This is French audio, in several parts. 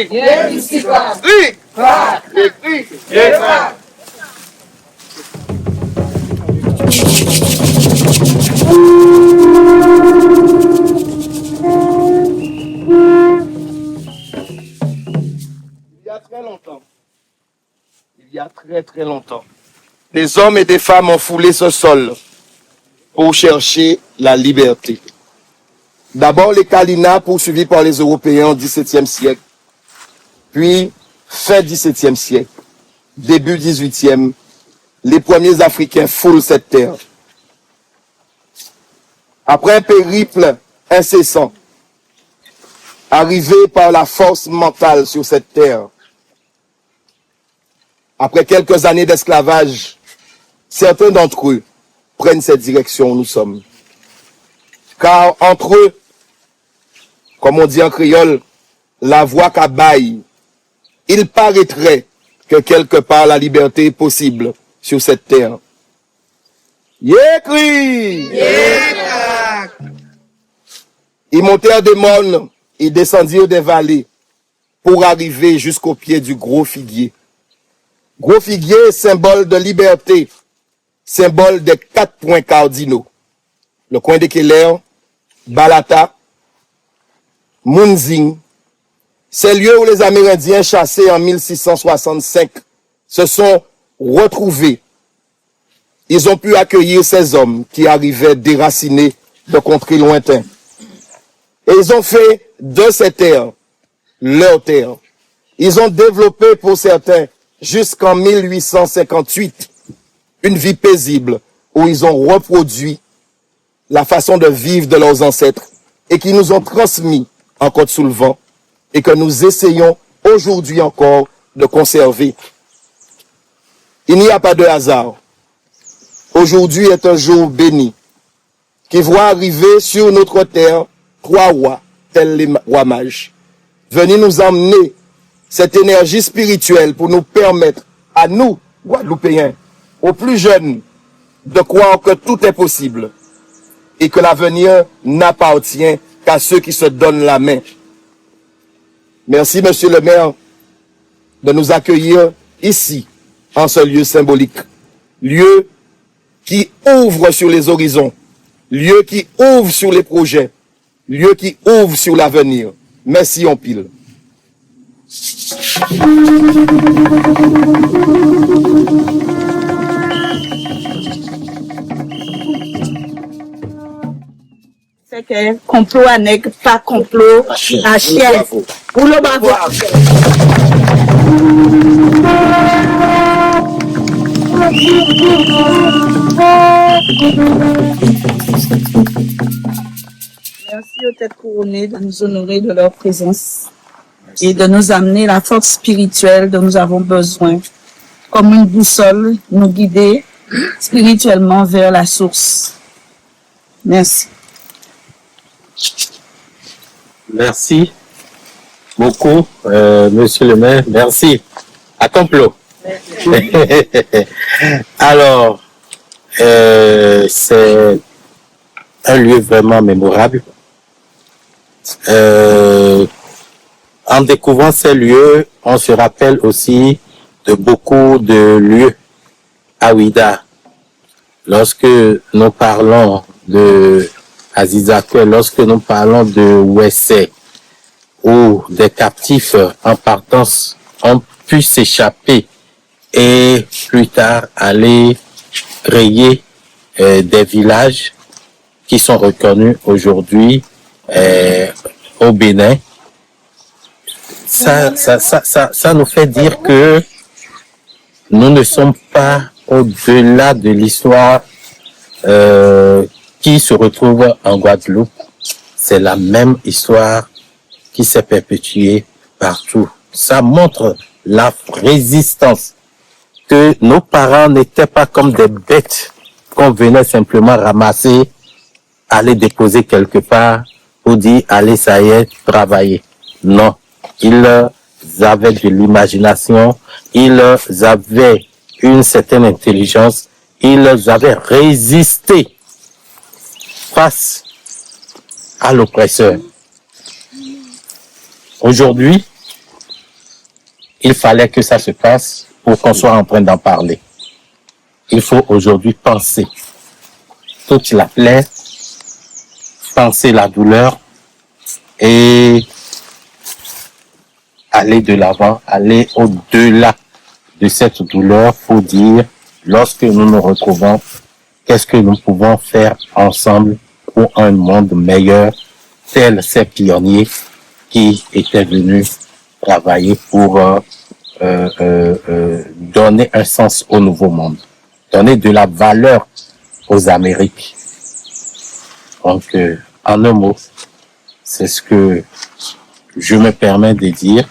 Il y a très longtemps, des hommes et des femmes ont foulé ce sol pour chercher la liberté. D'abord les Kalina poursuivis par les Européens au XVIIe siècle, puis fin XVIIe siècle, début XVIIIe, les premiers Africains foulent cette terre. Après un périple incessant, arrivés par la force mentale sur cette terre, après quelques années d'esclavage, certains d'entre eux prennent cette direction où nous sommes. Car entre eux, comme on dit en créole, la voix qu'abaille, il paraîtrait que quelque part la liberté est possible sur cette terre. Yécri! Ils montèrent des monts et descendirent des vallées pour arriver jusqu'au pied du gros figuier. Gros figuier, symbole de liberté, symbole des 4 points cardinaux. Le coin de Keller, Balata, Munzing, ces lieux où les Amérindiens chassés en 1665 se sont retrouvés. Ils ont pu accueillir ces hommes qui arrivaient déracinés de contrées lointaines. Et ils ont fait de ces terres leur terre. Ils ont développé pour certains jusqu'en 1858 une vie paisible où ils ont reproduit la façon de vivre de leurs ancêtres et qui nous ont transmis en Côte-sous-le-Vent et que nous essayons aujourd'hui encore de conserver. Il n'y a pas de hasard. Aujourd'hui est un jour béni qui voit arriver sur notre terre 3 rois, tels les rois mages. Venez nous emmener cette énergie spirituelle pour nous permettre à nous, Guadeloupéens, aux plus jeunes, de croire que tout est possible et que l'avenir n'appartient qu'à ceux qui se donnent la main. Merci, monsieur le maire, de nous accueillir ici, en ce lieu symbolique. Lieu qui ouvre sur les horizons, lieu qui ouvre sur les projets, lieu qui ouvre sur l'avenir. Merci en pile. C'est que complot à nègre, pas complot à chien. Pour le bravo. Merci aux têtes couronnées de nous honorer de leur présence et de nous amener la force spirituelle dont nous avons besoin, comme une boussole, nous guider spirituellement vers la source. Merci. Merci beaucoup, monsieur le maire. Merci. À complot. Alors, c'est un lieu vraiment mémorable. En découvrant ces lieux, on se rappelle aussi de beaucoup de lieux à Ouida. Lorsque nous parlons de Azizakwe, lorsque nous parlons de Ouessé, où des captifs en partance ont pu s'échapper et plus tard aller créer des villages qui sont reconnus aujourd'hui au Bénin. Ça nous fait dire que nous ne sommes pas au-delà de l'histoire qui se retrouve en Guadeloupe. C'est la même histoire qui s'est perpétuée partout. Ça montre la résistance, que nos parents n'étaient pas comme des bêtes qu'on venait simplement ramasser, aller déposer quelque part pour dire allez, ça y est, travailler. Non. Ils avaient de l'imagination, ils avaient une certaine intelligence, ils avaient résisté face à l'oppresseur. Aujourd'hui, il fallait que ça se passe pour qu'on soit en train d'en parler. Il faut aujourd'hui penser toute la plaie, penser la douleur et aller de l'avant, aller au-delà de cette douleur pour dire, lorsque nous nous retrouvons, qu'est-ce que nous pouvons faire ensemble pour un monde meilleur, tels ces pionniers qui étaient venus travailler pour donner un sens au nouveau monde, donner de la valeur aux Amériques. Donc, en un mot, c'est ce que je me permets de dire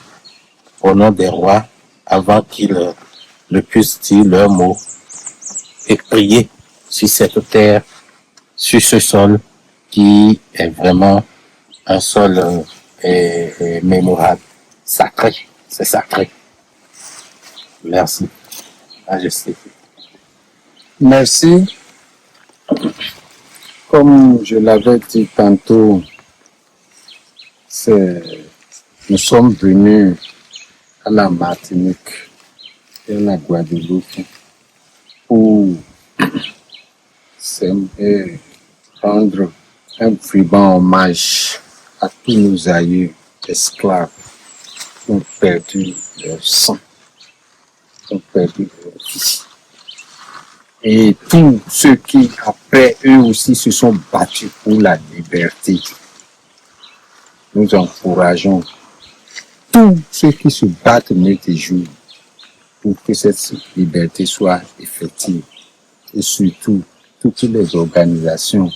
au nom des rois avant qu'ils ne puissent dire leurs mots et prier sur cette terre, sur ce sol qui est vraiment un sol mémorable, sacré, c'est sacré. Merci, Majesté. Merci. Comme je l'avais dit tantôt, nous sommes venus à la Martinique et à la Guadeloupe pour rendre un vibrant hommage à tous nos aïeux esclaves qui ont perdu leur sang, qui ont perdu leur vie. Et tous ceux qui, après eux aussi, se sont battus pour la liberté. Nous encourageons tous ceux qui se battent nuit et jour pour que cette liberté soit effective. Et surtout, toutes les organisations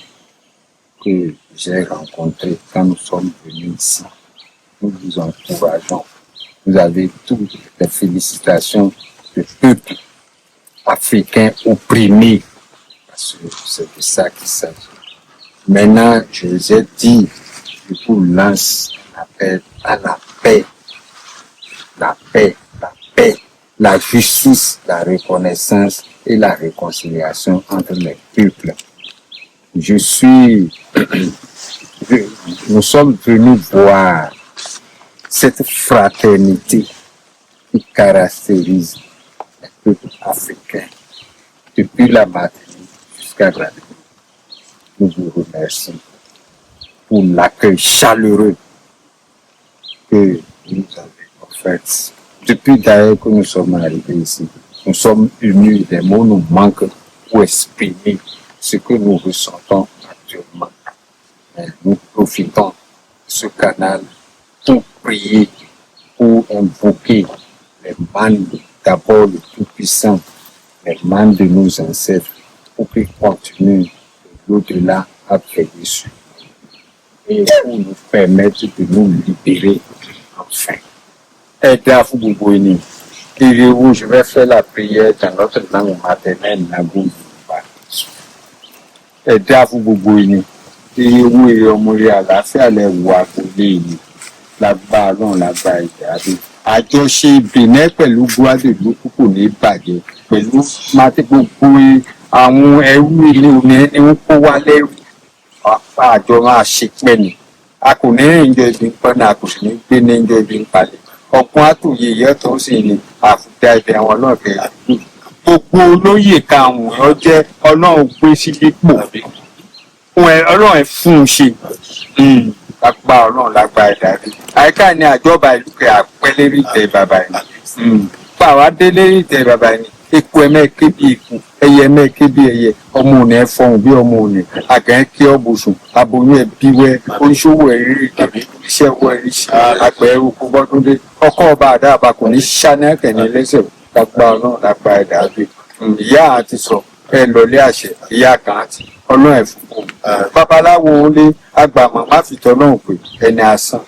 que j'ai rencontrées quand nous sommes venus ici. Nous vous encourageons. Vous avez toutes les félicitations du peuple africain opprimé. Parce que c'est de ça qu'il s'agit. Maintenant, je vous ai dit, je vous lance l'appel à la paix. La paix, la paix, la justice, la reconnaissance et la réconciliation entre les peuples. Nous sommes venus voir cette fraternité qui caractérise les peuples africains depuis la Martinique jusqu'à Guadeloupe. Nous vous remercions pour l'accueil chaleureux que vous avez offert. Depuis d'ailleurs que nous sommes arrivés ici, nous sommes unis, les mots nous manquent pour exprimer ce que nous ressentons actuellement. Nous profitons de ce canal pour prier, pour invoquer les manes, d'abord le Tout-Puissant, les manes de nos ancêtres, pour qu'ils continuent l'au-delà à veiller sur nous et pour nous permettre de nous libérer enfin. Je vais faire la prière dans notre langue maternelle, Nagou. Ẹ̀dá fún gbogbo ẹni tí ewu èrè ọmọ rẹ̀ àlàáfíà lè wà kò lè ní lágbára náà lágbára ìdájọ́. Àjọṣe Benin pẹ̀lú Guadeloupe kò ní bàjẹ́ pẹ̀lú máti gbogbo àwọn ẹrú ilé omi ẹni wọ́n kó wá lẹ́rù. Àjọ máa ṣe pẹ́ ni. A kò ní rìn jọ ibi ń pọ́n náà, a kò sì ní gbé ní jọ ibi ń palẹ̀. Ọ̀pọ̀ àtòyè yẹ́tọ̀ sì ni àfùdá ibẹ̀ àwọn náà fẹ́. Gbogbo olóyè karùn-ún ọjẹ́ Ọlọ́run gbé sílípò Ọlọ́run ẹ̀ fún un ṣe lágbá Ọlọ́run lágbá ẹ̀dá rí. Àyíká ni àjọba ìlú kẹ àpẹ́ lérí ìtẹ́ bàbá ẹni. Bàbá dé lérí ìtẹ́ bàbá ẹni. Eku ẹ̀mẹ́ ké bí eku, ẹyẹ ẹ̀mẹ́ ké bí ẹyẹ, ọmọ òní ẹ̀ fọhùn bí ọmọ òní, àgàn ẹ̀ kí ọ̀bùsùn, aboyún ẹ̀ bí wẹ́, oníṣòwò ẹ̀ rí ìdè, iṣẹ́ owó ẹ̀ rí ṣe, àgbẹ̀ ẹ̀rù kó gbọ́dún dé. Ọkọ̀ ọba àdá àbá kò ní ṣáná kẹ̀ní lẹ́sẹ̀ lágbá Ọlọ́run lágbá ẹ̀dá rí. Ìyá àti sọ ẹ lọlé àṣẹ ìyá kan àti Ọlọ́run ẹ̀ fún un. Babaláwo olé agbàmọ̀ má fi tọ́lọ́run pé ẹni asán.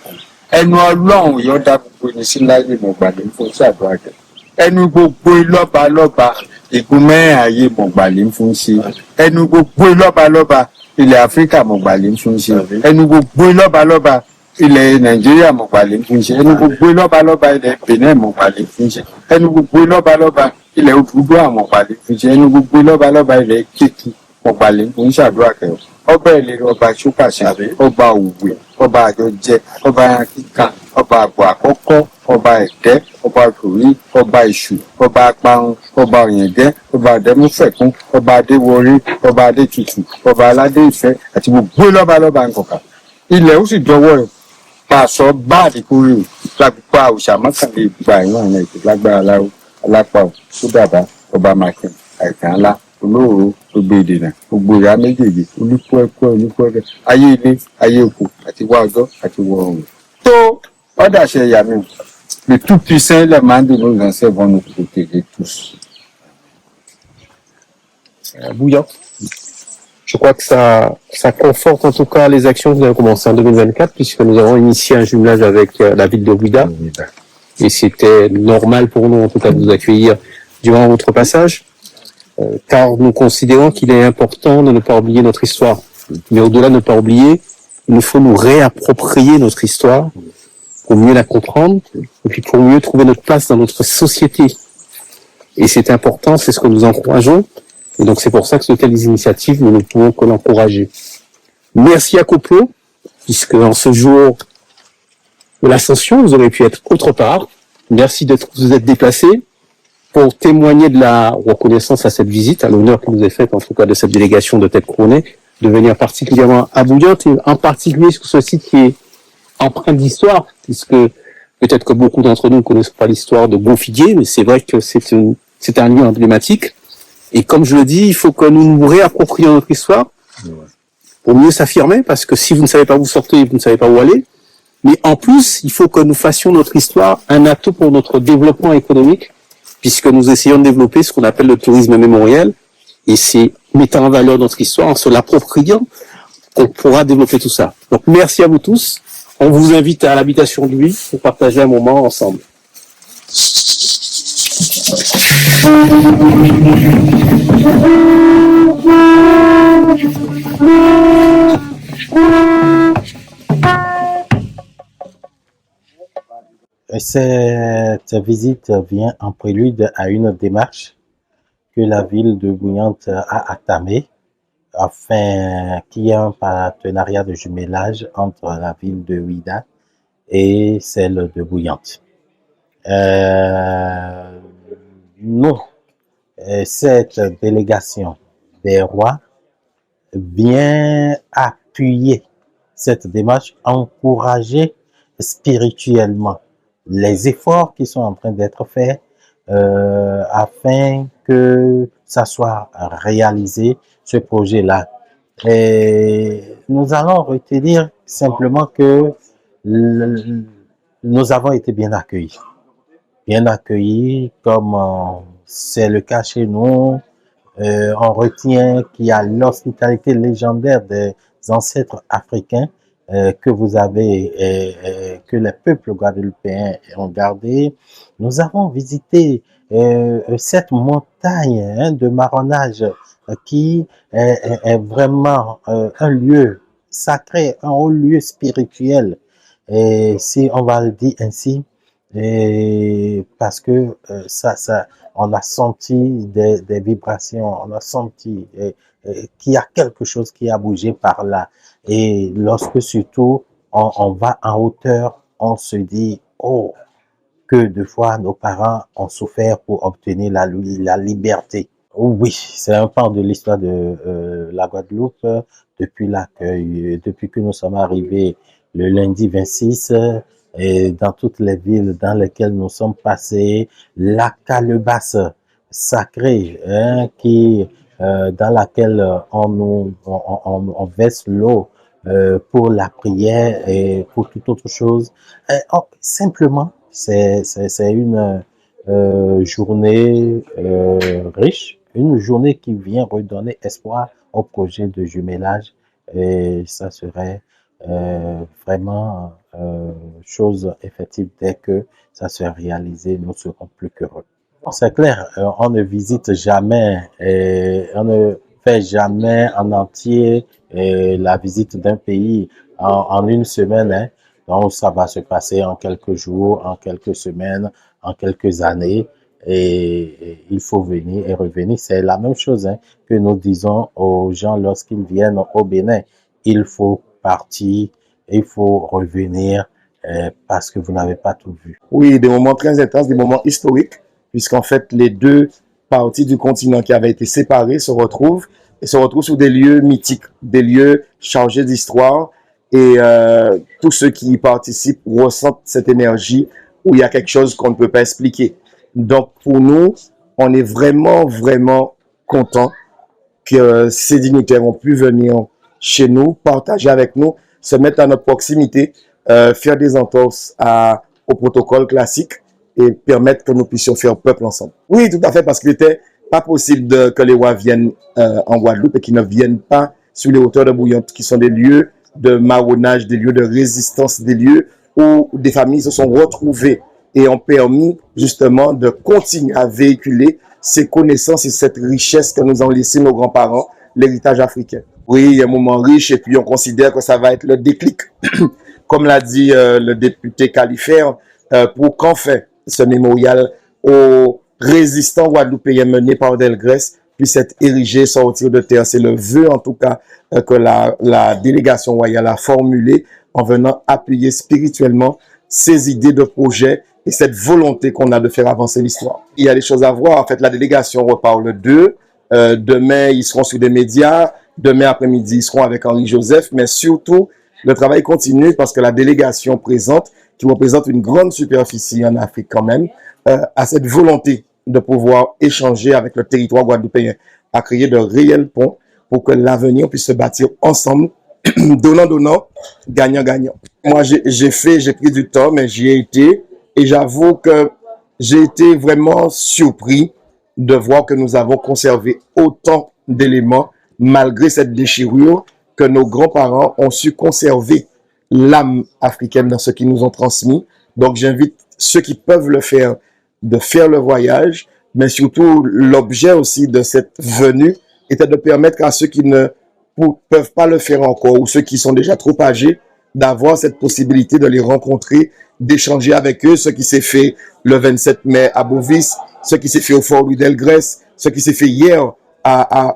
Ẹnu Ọlọ́run yóò dá gbogbo ẹni sí láyé mọ̀gbàlẹ̀ fún ṣàdúrà jẹ. Ẹnu gbogbo lọ́balọ́ba ìgún mẹ́rin ayé mọ̀gbàlẹ̀ fún ṣe. Ẹnu gbogbo lọ́balọ́ba ilẹ̀ Áfíríkà mọ̀gbàlẹ̀ fún ṣe. Ẹnu gbogbo lọ́balọ́ba ilẹ̀ Nàìjíríà mọ̀gbàlẹ̀ fún ṣe. Ẹnu gbogbo lọ́balọ́ba ilẹ̀ Benin mọ̀gbàlẹ̀ fún ṣe. Ẹnu gbogbo lọ́balọ́ba ilẹ̀ Odùduwà mọ̀gbàlẹ̀ fún ṣe. Ẹnu gbogbo lọ́balọ́ba ilẹ̀ Kétu mọ̀gbàlẹ̀ fún ṣàdúrà kẹrọ. Ọba ìlera, ọba ṣúkàṣà, ọba òwe, ọba àjọjẹ, ọba akíkà, ọba àgbà àkọ́kọ́, ọba ẹ̀dẹ́, ọba òkòrí, ọba ìṣù, ọba aparun, ọba òyìnbẹ́, ọba àdẹ́múfẹ̀kún, ọba adéwọrí, ọba adétutù, ọba aládé ìfẹ́ àti gbogbo lọ́balọ́ba nǹkan. Ilẹ̀ ó sì dọwọ́ ẹ̀ pàṣọ báàdì kúrò lágbègbè àwùsà mọ́kànlá ìgbà ìwọ̀n ọ̀nà ètò lágbára alápá sódàbá ọba màkìn àìkàn ńlá olóòrò gbogbo ìdènà gbogbo ìyá méjèèjì olúkúẹ́kẹ́ ayé ilé ayé oko àti wá ọjọ́ àti wọ oòrùn. Tó ọ̀dà ṣe ẹ̀yà mi le tout puissant le monde nous en vont nous protéger tous. Bouillant. Je crois que ça conforte en tout cas les actions que nous avons commencées en 2024 puisque nous avons initié un jumelage avec la ville de Ouidah. Et c'était normal pour nous en tout cas de vous accueillir durant votre passage car nous considérons qu'il est important de ne pas oublier notre histoire. Mais au-delà de ne pas oublier, il nous faut nous réapproprier notre histoire pour mieux la comprendre et puis pour mieux trouver notre place dans notre société. Et c'est important, c'est ce que nous encourageons. Et donc c'est pour ça que de telles initiatives, nous ne pouvons que l'encourager. Merci à Coplo, puisque en ce jour de l'Ascension, vous aurez pu être autre part. Merci de vous être déplacés pour témoigner de la reconnaissance à cette visite, à l'honneur qui nous est fait en tout cas de cette délégation de tête couronnée, de venir particulièrement à Bouillante et en particulier sur ce site qui est empreint d'histoire, puisque peut-être que beaucoup d'entre nous ne connaissent pas l'histoire de Gonfiguier, mais c'est vrai que c'est un lieu emblématique. Et comme je le dis, il faut que nous nous réapproprions notre histoire pour mieux s'affirmer, parce que si vous ne savez pas où sortir, vous ne savez pas où aller. Mais en plus, il faut que nous fassions notre histoire un atout pour notre développement économique, puisque nous essayons de développer ce qu'on appelle le tourisme mémoriel. Et c'est mettant en valeur notre histoire, en se l'appropriant, qu'on pourra développer tout ça. Donc merci à vous tous. On vous invite à l'habitation de lui pour partager un moment ensemble. Cette visite vient en prélude à une démarche que la ville de Bouillante a entamée afin qu'il y ait un partenariat de jumelage entre la ville de Ouidah et celle de Bouillante. Nous, cette délégation des rois vient appuyer cette démarche, encourager spirituellement les efforts qui sont en train d'être faits afin que ça soit réalisé, ce projet-là. Et nous allons retenir simplement que nous avons été bien accueillis comme c'est le cas chez nous. On retient qu'il y a l'hospitalité légendaire des ancêtres africains que vous avez, que les peuples guadeloupéens ont gardé. Nous avons visité cette montagne de marronnage qui est vraiment un lieu sacré, un haut lieu spirituel, et si on va le dire ainsi, et parce que on a senti des vibrations, on a senti qu'il y a quelque chose qui a bougé par là. Et lorsque surtout on va en hauteur, on se dit, oh, que de fois nos parents ont souffert pour obtenir la liberté. Oui, c'est un pan de l'histoire de la Guadeloupe depuis l'accueil, depuis que nous sommes arrivés le lundi 26, et dans toutes les villes dans lesquelles nous sommes passés, la calebasse sacrée qui dans laquelle on verse l'eau pour la prière et pour toute autre chose. Simplement, c'est une journée riche, une journée qui vient redonner espoir au projet de jumelage, et ça serait vraiment chose effective. Dès que ça sera réalisé, nous serons plus qu'heureux. C'est clair, on ne visite jamais, on ne fait jamais en entier la visite d'un pays en une semaine, hein. Donc ça va se passer en quelques jours, en quelques semaines, en quelques années, et il faut venir et revenir. C'est la même chose que nous disons aux gens lorsqu'ils viennent au Bénin. Il faut partir, il faut revenir parce que vous n'avez pas tout vu. Oui, des moments très intenses, des moments historiques, puisqu'en fait, les deux parties du continent qui avaient été séparées se retrouvent et se retrouvent sur des lieux mythiques, des lieux chargés d'histoire. Et tous ceux qui y participent ressentent cette énergie où il y a quelque chose qu'on ne peut pas expliquer. Donc, pour nous, on est vraiment, vraiment contents que ces dignitaires ont pu venir chez nous, partager avec nous, se mettre à notre proximité, faire des entorses au protocole classique et permettre que nous puissions faire peuple ensemble. Oui, tout à fait, parce qu'il n'était pas possible que les rois viennent en Guadeloupe et qu'ils ne viennent pas sur les hauteurs de Bouillante, qui sont des lieux de marronnage, des lieux de résistance, des lieux où des familles se sont retrouvées et ont permis justement de continuer à véhiculer ces connaissances et cette richesse que nous ont laissé nos grands-parents, l'héritage africain. Oui, il y a un moment riche et puis on considère que ça va être le déclic, comme l'a dit le député Califère, pour qu'en fait ce mémorial aux résistants guadeloupéens menés par Delgrès puisse être érigé, sortir de terre. C'est le vœu en tout cas que la délégation royale a formulé en venant appuyer spirituellement ces idées de projet et cette volonté qu'on a de faire avancer l'histoire. Il y a des choses à voir. En fait, la délégation repart le 2. Demain, ils seront sur des médias. Demain après-midi, ils seront avec Henri Joseph. Mais surtout, le travail continue parce que la délégation présente, qui représente une grande superficie en Afrique quand même, a cette volonté de pouvoir échanger avec le territoire guadeloupéen, à créer de réels ponts pour que l'avenir puisse se bâtir ensemble, donnant, gagnant. Moi, j'ai pris du temps, mais j'y ai été. Et j'avoue que j'ai été vraiment surpris de voir que nous avons conservé autant d'éléments malgré cette déchirure, que nos grands-parents ont su conserver l'âme africaine dans ce qu'ils nous ont transmis. Donc j'invite ceux qui peuvent le faire, de faire le voyage, mais surtout l'objet aussi de cette venue était de permettre à ceux qui ne peuvent pas le faire encore ou ceux qui sont déjà trop âgés d'avoir cette possibilité de les rencontrer, d'échanger avec eux, ce qui s'est fait le 27 mai à Bovis, ce qui s'est fait au Fort Louis Delgrès, ce qui s'est fait hier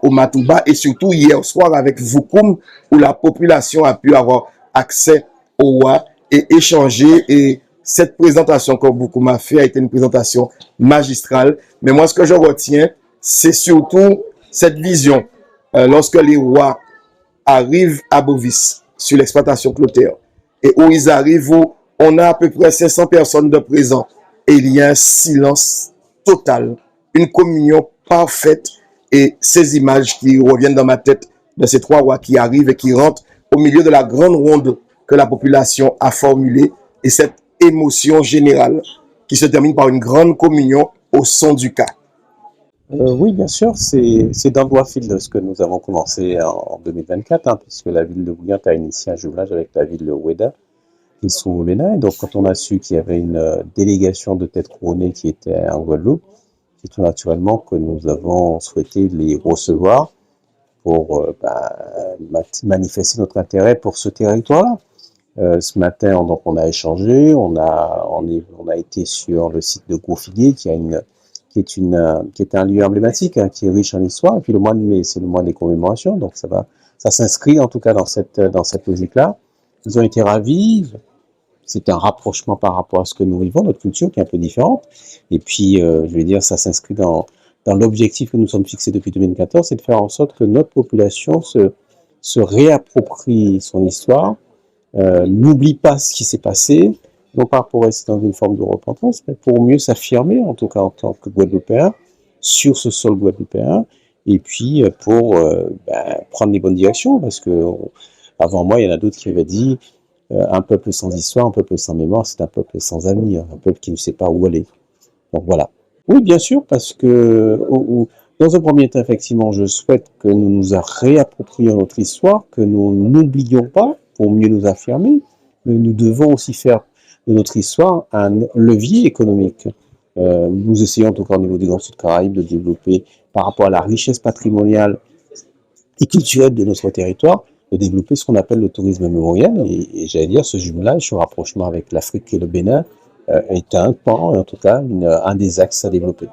au Matouba et surtout hier soir avec Voukoum où la population a pu avoir accès au roi et échanger. Et cette présentation que Voukoum a fait a été une présentation magistrale. Mais moi, ce que je retiens, c'est surtout cette vision. Lorsque les rois arrivent à Bovis sur l'exploitation clotaire et où ils arrivent, où on a à peu près 500 personnes de présents et il y a un silence total, une communion parfaite. Et ces images qui reviennent dans ma tête de ces trois rois qui arrivent et qui rentrent au milieu de la grande ronde que la population a formulée et cette émotion générale qui se termine par une grande communion au son du cas. Oui, bien sûr, c'est dans le droit fil de ce que nous avons commencé en 2024, puisque la ville de Bouillante a initié un jumelage avec la ville de Ouéda, qui sont au Bénin. Et donc, quand on a su qu'il y avait une délégation de têtes couronnées qui était en Guadeloupe, c'est tout naturellement que nous avons souhaité les recevoir pour manifester notre intérêt pour ce territoire. Ce matin, on a échangé, on a été sur le site de Gros-Figuier, qui est un lieu emblématique, qui est riche en histoire. Et puis le mois de mai, c'est le mois des commémorations, donc ça s'inscrit en tout cas dans cette logique-là. Ils ont été ravis. C'est un rapprochement par rapport à ce que nous vivons, notre culture qui est un peu différente. Et puis, je vais dire, ça s'inscrit dans l'objectif que nous sommes fixés depuis 2014, c'est de faire en sorte que notre population se réapproprie son histoire, n'oublie pas ce qui s'est passé, non pas pour rester dans une forme de repentance, mais pour mieux s'affirmer, en tout cas en tant que Guadeloupéen, sur ce sol guadeloupéen, et puis pour prendre les bonnes directions, parce que avant moi, il y en a d'autres qui avaient dit un peuple sans histoire, un peuple sans mémoire, c'est un peuple sans avenir, un peuple qui ne sait pas où aller. Donc voilà. Oui, bien sûr, parce que dans un premier temps, effectivement, je souhaite que nous nous réapproprions notre histoire, que nous n'oublions pas pour mieux nous affirmer, mais nous devons aussi faire de notre histoire un levier économique. Nous essayons, en tout cas au niveau des Grands Sud Caraïbes, de développer, par rapport à la richesse patrimoniale et culturelle de notre territoire, de développer ce qu'on appelle le tourisme mémoriel. Et j'allais dire, ce jumelage, ce rapprochement avec l'Afrique et le Bénin est un pan, en tout cas, un des axes à développer.